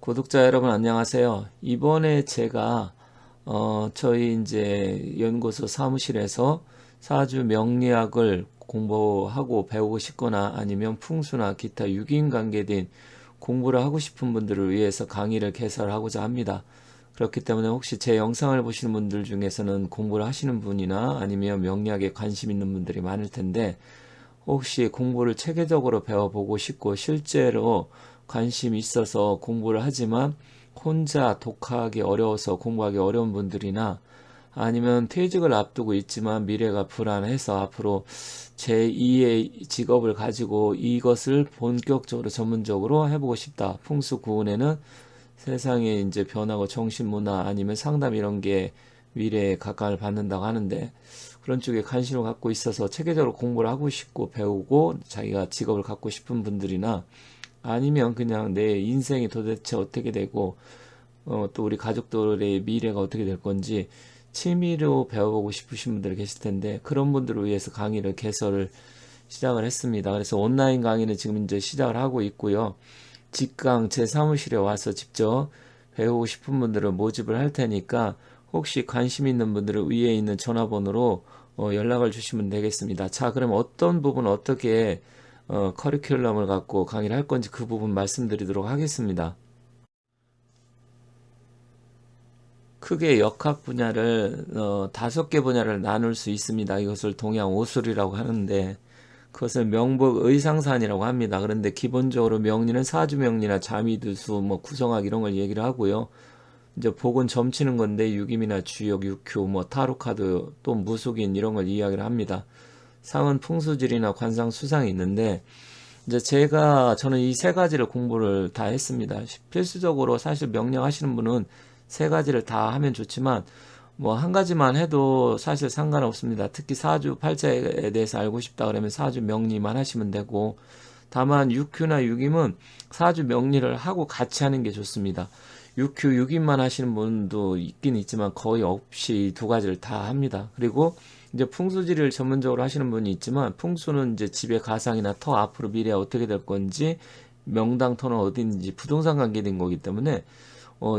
구독자 여러분 안녕하세요. 이번에 제가 저희 이제 연구소 사무실에서 사주 명리학을 공부하고 배우고 싶거나 아니면 풍수나 기타 유기인 관계된 공부를 하고 싶은 분들을 위해서 강의를 개설하고자 합니다. 그렇기 때문에 혹시 제 영상을 보시는 분들 중에서는 공부를 하시는 분이나 아니면 명리학에 관심 있는 분들이 많을 텐데, 혹시 공부를 체계적으로 배워보고 싶고 실제로 관심이 있어서 공부를 하지만 혼자 독학하기 어려워서 공부하기 어려운 분들이나, 아니면 퇴직을 앞두고 있지만 미래가 불안해서 앞으로 제2의 직업을 가지고 이것을 본격적으로 전문적으로 해보고 싶다. 풍수 구운에는 세상에 이제 변하고 정신문화 아니면 상담 이런 게 미래에 각광을 받는다고 하는데, 그런 쪽에 관심을 갖고 있어서 체계적으로 공부를 하고 싶고 배우고 자기가 직업을 갖고 싶은 분들이나, 아니면 그냥 내 인생이 도대체 어떻게 되고 또 우리 가족들의 미래가 어떻게 될 건지 취미로 배워보고 싶으신 분들 계실 텐데, 그런 분들을 위해서 강의를 개설을 시작을 했습니다. 그래서 온라인 강의는 지금 이제 시작을 하고 있고요. 직강 제 사무실에 와서 직접 배우고 싶은 분들을 모집을 할 테니까, 혹시 관심 있는 분들은 위에 있는 전화번호로 연락을 주시면 되겠습니다. 자, 그럼 어떤 부분 어떻게 커리큘럼을 갖고 강의를 할 건지 그 부분 말씀드리도록 하겠습니다. 크게 역학 분야를 5개 분야를 나눌 수 있습니다. 이것을 동양 오술이라고 하는데, 그것을 명복 의상산이라고 합니다. 그런데 기본적으로 명리는 사주명리나 자미두수, 뭐 구성학 이런 걸 얘기를 하고요. 이제 복은 점치는 건데 유김이나 주역, 육효, 뭐 타로카드, 또 무속인 이런 걸 이야기를 합니다. 상은 풍수질이나 관상 수상이 있는데, 이제 저는 이 세 가지를 공부를 다 했습니다. 필수적으로 사실 명령하시는 분은 세 가지를 다 하면 좋지만 뭐 한 가지만 해도 사실 상관없습니다. 특히 사주 팔자에 대해서 알고 싶다 그러면 사주 명리만 하시면 되고, 다만 육큐나 육임은 사주 명리를 하고 같이 하는 게 좋습니다. 육큐 육임만 하시는 분도 있긴 있지만 거의 없이 두 가지를 다 합니다. 그리고 이제 풍수지리를 전문적으로 하시는 분이 있지만, 풍수는 이제 집의 가상이나 터 앞으로 미래 어떻게 될 건지, 명당 터는 어디 있는지 부동산 관계된 거기 때문에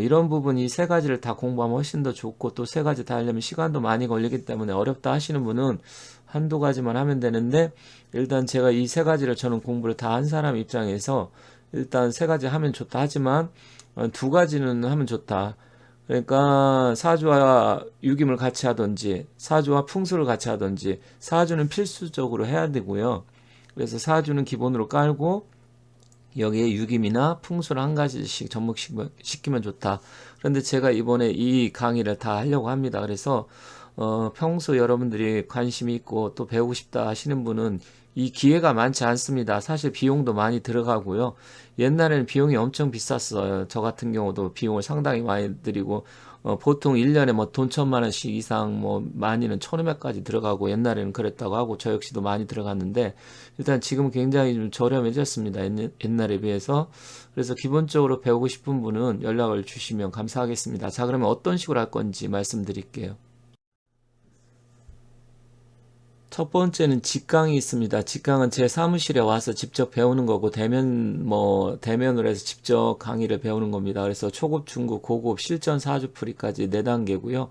이런 부분 이 세 가지를 다 공부하면 훨씬 더 좋고, 또 세 가지 다 하려면 시간도 많이 걸리기 때문에 어렵다 하시는 분은 한두 가지만 하면 되는데, 일단 제가 이 세 가지를 저는 공부를 다 한 사람 입장에서 일단 세 가지 하면 좋다 하지만 두 가지는 하면 좋다. 그러니까 사주와 유김을 같이 하든지 사주와 풍수를 같이 하든지, 사주는 필수적으로 해야 되고요. 그래서 사주는 기본으로 깔고 여기에 유김이나 풍수를 한 가지씩 접목시키면 좋다. 그런데 제가 이번에 이 강의를 다 하려고 합니다. 그래서 평소 여러분들이 관심이 있고 또 배우고 싶다 하시는 분은 이 기회가 많지 않습니다. 사실 비용도 많이 들어가고요. 옛날에는 비용이 엄청 비쌌어요. 저 같은 경우도 비용을 상당히 많이 들이고, 보통 1년에 뭐 돈 1,000만 원씩 이상, 뭐 많이는 1,500까지 들어가고, 옛날에는 그랬다고 하고 저 역시도 많이 들어갔는데, 일단 지금 굉장히 좀 저렴해졌습니다. 옛날에 비해서. 그래서 기본적으로 배우고 싶은 분은 연락을 주시면 감사하겠습니다. 자, 그러면 어떤 식으로 할 건지 말씀드릴게요. 첫 번째는 직강이 있습니다. 직강은 제 사무실에 와서 직접 배우는 거고, 대면으로 해서 직접 강의를 배우는 겁니다. 그래서 초급, 중급, 고급, 실전 사주풀이까지 4단계고요.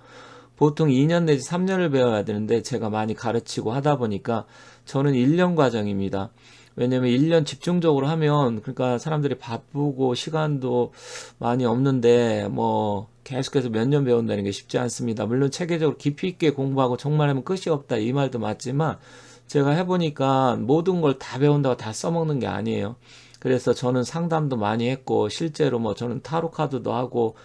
보통 2년 내지 3년을 배워야 되는데 제가 많이 가르치고 하다 보니까 저는 1년 과정입니다. 왜냐면 1년 집중적으로 하면, 그러니까 사람들이 바쁘고 시간도 많이 없는데 뭐 계속해서 몇 년 배운다는 게 쉽지 않습니다. 물론 체계적으로 깊이 있게 공부하고 정말 하면 끝이 없다 이 말도 맞지만, 제가 해보니까 모든 걸 다 배운다고 다 써먹는 게 아니에요. 그래서 저는 상담도 많이 했고, 실제로 뭐 저는 타로 카드도 하고,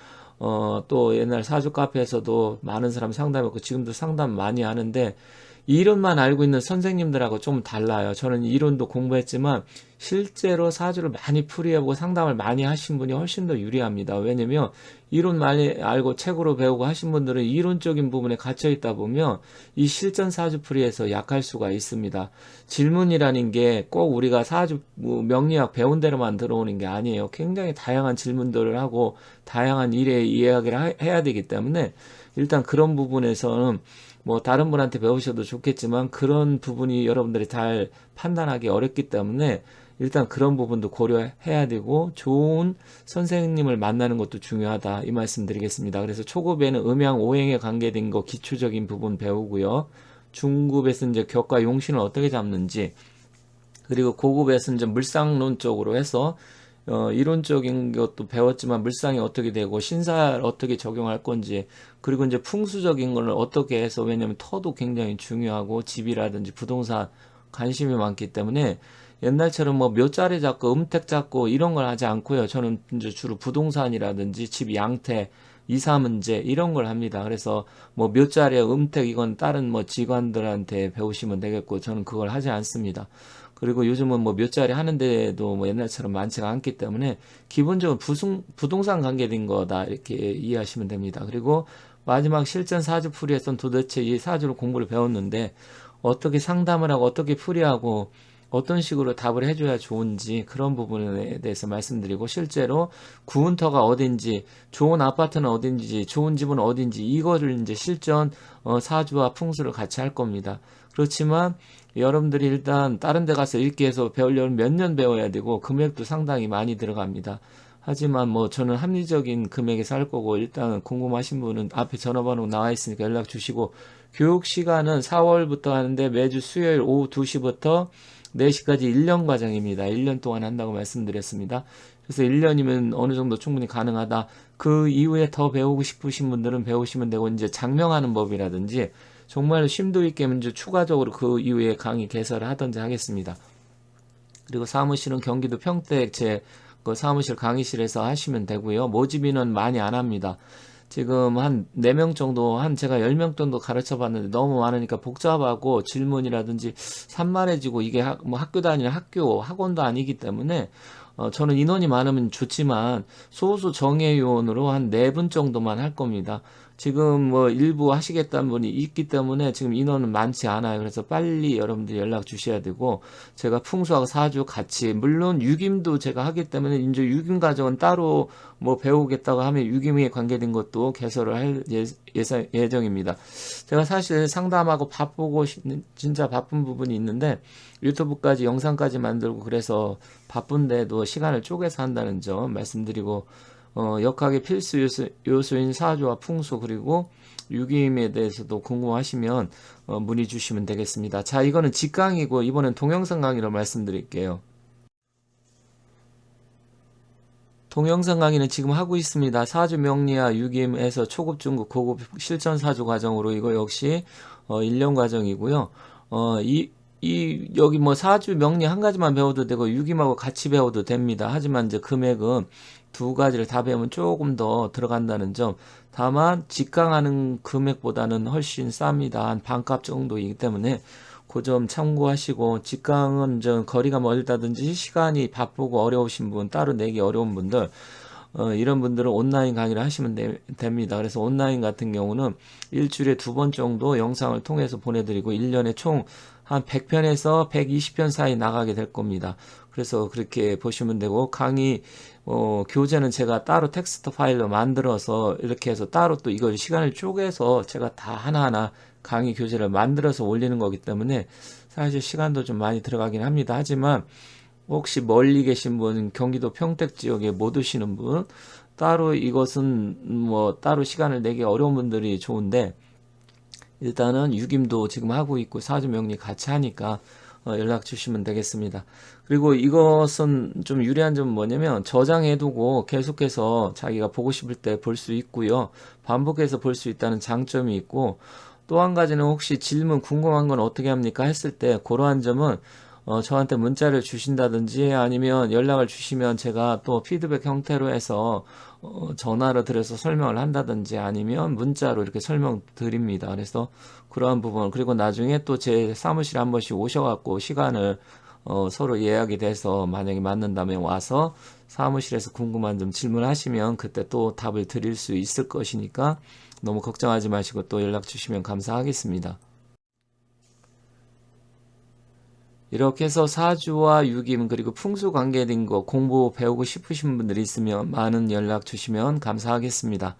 또 옛날 사주 카페에서도 많은 사람 상담했고, 지금도 상담 많이 하는데, 이론만 알고 있는 선생님들하고 좀 달라요. 저는 이론도 공부했지만 실제로 사주를 많이 풀이해보고 상담을 많이 하신 분이 훨씬 더 유리합니다. 왜냐면 이론 많이 알고 책으로 배우고 하신 분들은 이론적인 부분에 갇혀 있다 보면 이 실전 사주 풀이에서 약할 수가 있습니다. 질문이라는 게 꼭 우리가 사주 명리학 배운 대로만 들어오는 게 아니에요. 굉장히 다양한 질문들을 하고 다양한 일에 이야기를 해야 되기 때문에, 일단 그런 부분에서는 뭐 다른 분한테 배우셔도 좋겠지만 그런 부분이 여러분들이 잘 판단하기 어렵기 때문에 일단 그런 부분도 고려해야 되고 좋은 선생님을 만나는 것도 중요하다 이 말씀 드리겠습니다. 그래서 초급에는 음양 오행에 관계된 거 기초적인 부분 배우고요. 중급에서 이제 격과 용신을 어떻게 잡는지, 그리고 고급에서 이제 물상론 쪽으로 해서 이론적인 것도 배웠지만 물상이 어떻게 되고 신사를 어떻게 적용할 건지, 그리고 이제 풍수적인 거를 어떻게 해서, 왜냐면 터도 굉장히 중요하고 집이라든지 부동산 관심이 많기 때문에 옛날처럼 뭐 묘자리 잡고 음택 잡고 이런 걸 하지 않고요. 저는 이제 주로 부동산이라든지 집 양태, 이사 문제 이런 걸 합니다. 그래서 뭐 묘자리 음택 이건 다른 뭐 직관들한테 배우시면 되겠고 저는 그걸 하지 않습니다. 그리고 요즘은 뭐 몇 자리 하는데도 뭐 옛날처럼 많지가 않기 때문에 기본적으로 부동산 관계된 거다 이렇게 이해하시면 됩니다. 그리고 마지막 실전 사주 풀이에서는 도대체 이 사주를 공부를 배웠는데 어떻게 상담을 하고 어떻게 풀이하고 어떤 식으로 답을 해줘야 좋은지 그런 부분에 대해서 말씀드리고, 실제로 구운터가 어딘지, 좋은 아파트는 어딘지, 좋은 집은 어딘지 이거를 이제 실전 사주와 풍수를 같이 할 겁니다. 그렇지만 여러분들이 일단 다른 데 가서 읽기 위해서 배우려면 몇 년 배워야 되고 금액도 상당히 많이 들어갑니다. 하지만 뭐 저는 합리적인 금액에서 할 거고, 일단 궁금하신 분은 앞에 전화번호 나와 있으니까 연락 주시고, 교육 시간은 4월부터 하는데 매주 수요일 오후 2시부터 4시까지 1년 과정입니다. 1년 동안 한다고 말씀드렸습니다. 그래서 1년이면 어느 정도 충분히 가능하다. 그 이후에 더 배우고 싶으신 분들은 배우시면 되고, 이제 장명하는 법이라든지 정말 심도 있게 이제 추가적으로 그 이후에 강의 개설을 하든지 하겠습니다. 그리고 사무실은 경기도 평택 제 그 사무실 강의실에서 하시면 되고요. 모집 인원 많이 안 합니다. 지금 한 4명 정도, 제가 10명 정도 가르쳐 봤는데 너무 많으니까 복잡하고 질문이라든지 산만해지고, 이게 뭐 학교 다니는 학원도 아니기 때문에 저는 인원이 많으면 좋지만 소수 정예 요원으로 한 4분 정도만 할 겁니다. 지금 뭐 일부 하시겠다는 분이 있기 때문에 지금 인원은 많지 않아요. 그래서 빨리 여러분들이 연락 주셔야 되고, 제가 풍수하고 사주 같이, 물론 유김도 제가 하기 때문에 이제 유김 과정은 따로 뭐 배우겠다고 하면 유김에 관계된 것도 개설을 할 예정입니다. 제가 사실 상담하고 바쁘고 진짜 바쁜 부분이 있는데 유튜브까지 영상까지 만들고 그래서 바쁜데도 시간을 쪼개서 한다는 점 말씀드리고, 역학의 필수 요소인 사주와 풍수 그리고 유기임에 대해서도 궁금하시면 문의 주시면 되겠습니다. 자, 이거는 직강이고 이번엔 동영상 강의로 말씀드릴게요. 동영상 강의는 지금 하고 있습니다. 사주 명리와 유기임에서 초급, 중급, 고급 실전 사주 과정으로 이거 역시 1년 과정이고요. 여기 뭐 사주 명리 한 가지만 배워도 되고 유기임하고 같이 배워도 됩니다. 하지만 이제 금액은 두 가지를 다 배우면 조금 더 들어간다는 점. 다만 직강하는 금액보다는 훨씬 쌉니다. 한 반값 정도이기 때문에 그 점 참고하시고, 직강은 좀 거리가 멀다든지 시간이 바쁘고 어려우신 분, 따로 내기 어려운 분들, 이런 분들은 온라인 강의를 하시면 됩니다. 그래서 온라인 같은 경우는 일주일에 2번 정도 영상을 통해서 보내드리고 1년에 총 한 100편에서 120편 사이 나가게 될 겁니다. 그래서 그렇게 보시면 되고, 강의 교재는 제가 따로 텍스트 파일로 만들어서 이렇게 해서 따로 또 이걸 시간을 쪼개서 제가 다 하나하나 강의 교재를 만들어서 올리는 거기 때문에 사실 시간도 좀 많이 들어가긴 합니다. 하지만 혹시 멀리 계신 분, 경기도 평택 지역에 못 오시는 분, 따로 이것은 뭐 따로 시간을 내기 어려운 분들이 좋은데, 일단은 유김도 지금 하고 있고 사주 명리 같이 하니까 연락 주시면 되겠습니다. 그리고 이것은 좀 유리한 점은 뭐냐면 저장해두고 계속해서 자기가 보고 싶을 때 볼 수 있고요. 반복해서 볼 수 있다는 장점이 있고, 또 한 가지는 혹시 질문 궁금한 건 어떻게 합니까 했을 때 그러한 점은 저한테 문자를 주신다든지 아니면 연락을 주시면 제가 또 피드백 형태로 해서 전화로 드려서 설명을 한다든지 아니면 문자로 이렇게 설명 드립니다. 그래서 그러한 부분, 그리고 나중에 또 제 사무실에 한 번씩 오셔갖고 시간을 서로 예약이 돼서 만약에 맞는다면 와서 사무실에서 궁금한 점 질문하시면 그때 또 답을 드릴 수 있을 것이니까 너무 걱정하지 마시고 또 연락 주시면 감사하겠습니다. 이렇게 해서 사주와 유김 그리고 풍수 관계된 거 공부 배우고 싶으신 분들이 있으면 많은 연락 주시면 감사하겠습니다.